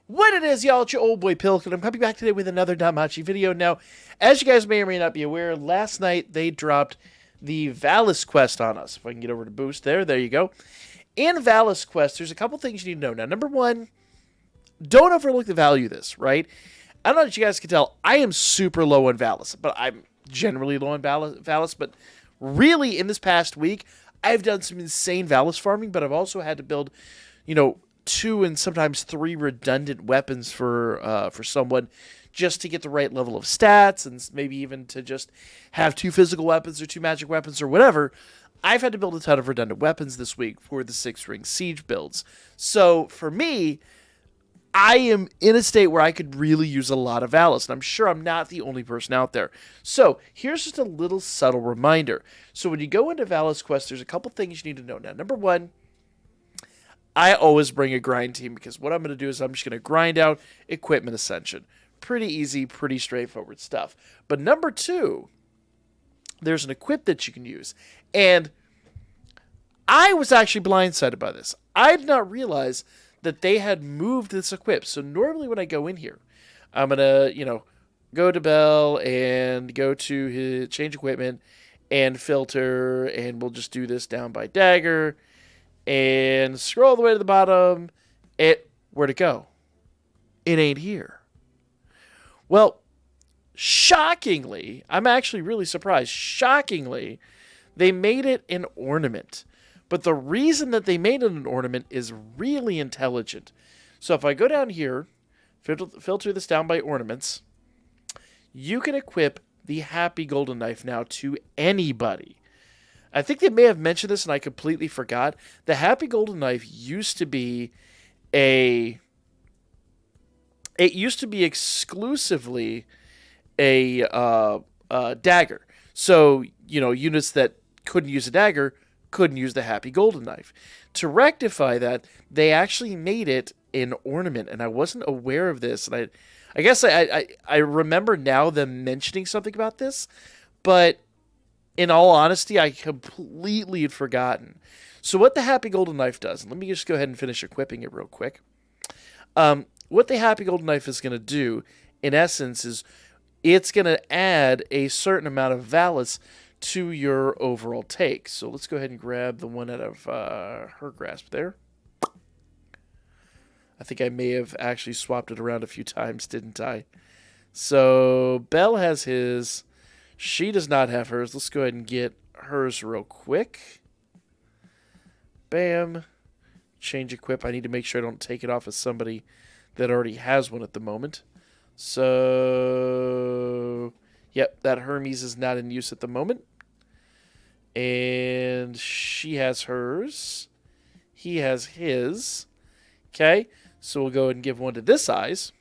What it is, y'all, it's your old boy Pilk, and I'm coming back today with another Damachi video. Now, as you guys may or may not be aware, last night they dropped the Valis Quest on us. If I can get over to boost there you go. In Valis Quest, there's a couple things you need to know. Now, number one, don't overlook the value of this, right? I don't know if you guys can tell, I am super low on Valis, but I'm generally low on Valis, but really in this past week, I've done some insane Valis farming, but I've also had to build, two and sometimes three redundant weapons for someone just to get the right level of stats and maybe even to just have two physical weapons or two magic weapons or whatever. I've had to build a ton of redundant weapons this week for the 6-ring siege builds. So for me, I am in a state where I could really use a lot of Valis, and I'm sure I'm not the only person out there. So here's just a little subtle reminder. So when you go into Valis Quest, there's a couple things you need to know. Now, number one, I always bring a grind team because what I'm going to do is I'm just going to grind out equipment ascension. Pretty easy, pretty straightforward stuff. But number two, there's an equip that you can use. And I was actually blindsided by this. I did not realize that they had moved this equip. So normally when I go in here, I'm going to, go to Bell and go to his change equipment and filter, and we'll just do this down by dagger. And scroll all the way to the bottom. Where'd it go? It ain't here. Well, shockingly, I'm actually really surprised. Shockingly, they made it an ornament. But the reason that they made it an ornament is really intelligent. So if I go down here, filter this down by ornaments, you can equip the Happy Golden Knife now to anybody. I think they may have mentioned this and I completely forgot. The Happy Golden Knife used to be exclusively a dagger. So, units that couldn't use a dagger couldn't use the Happy Golden Knife. To rectify that, they actually made it an ornament, and I wasn't aware of this. And I guess I remember now them mentioning something about this, but in all honesty, I completely had forgotten. So what the Happy Golden Knife does, and let me just go ahead and finish equipping it real quick. What the Happy Golden Knife is going to do, in essence, is it's going to add a certain amount of Valis to your overall take. So let's go ahead and grab the one out of her grasp there. I think I may have actually swapped it around a few times, didn't I? So Belle has his. She does not have hers. Let's go ahead and get hers real quick. Bam. Change equip. I need to make sure I don't take it off as somebody that already has one at the moment. So, yep, that Hermes is not in use at the moment. And she has hers. He has his. Okay, so we'll go ahead and give one to this eyes.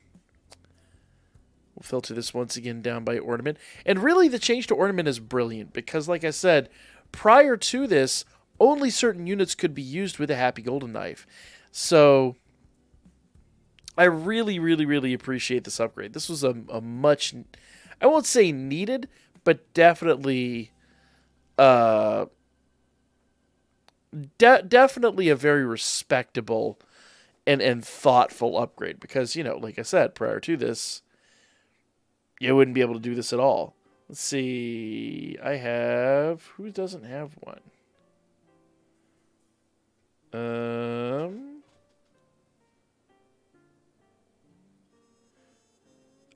We'll filter this once again down by ornament. And really, the change to ornament is brilliant because, like I said, prior to this, only certain units could be used with a Happy Golden Knife. So, I really, really, really appreciate this upgrade. This was a much, I won't say needed, but definitely, definitely a very respectable and thoughtful upgrade. Because, like I said, prior to this, you wouldn't be able to do this at all. Let's see. I have... Who doesn't have one?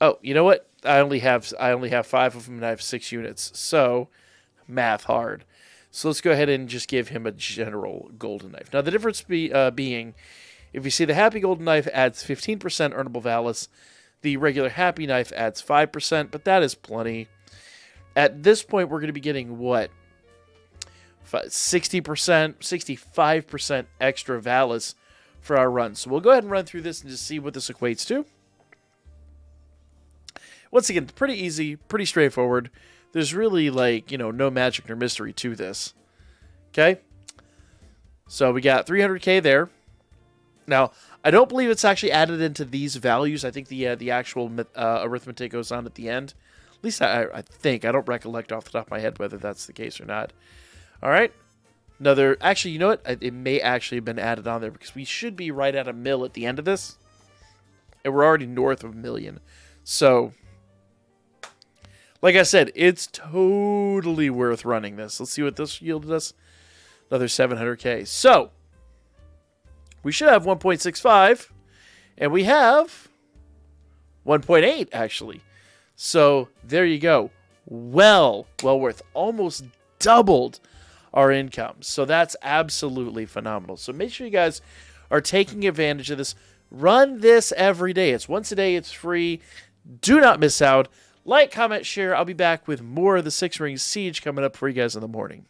Oh, you know what? I only have 5 of them, and I have 6 units. So, math hard. So let's go ahead and just give him a general golden knife. Now, the difference being, if you see the Happy Golden Knife adds 15% earnable Valis, the regular Happy Knife adds 5%, but that is plenty. At this point, we're going to be getting, what? 60%, 65% extra Valis for our run. So we'll go ahead and run through this and just see what this equates to. Once again, pretty easy, pretty straightforward. There's really, no magic nor mystery to this. Okay? So we got 300k there. Now, I don't believe it's actually added into these values. I think the actual arithmetic goes on at the end. At least I think. I don't recollect off the top of my head whether that's the case or not. All right. Actually, you know what? It may actually have been added on there because we should be right at a mil at the end of this. And we're already north of 1 million. So, like I said, it's totally worth running this. Let's see what this yielded us. Another 700k. So, we should have 1.65. And we have 1.8, actually. So, there you go. Well worth. Almost doubled our income. So, that's absolutely phenomenal. So, make sure you guys are taking advantage of this. Run this every day. It's once a day. It's free. Do not miss out. Like, comment, share. I'll be back with more of the Six Rings Siege coming up for you guys in the morning.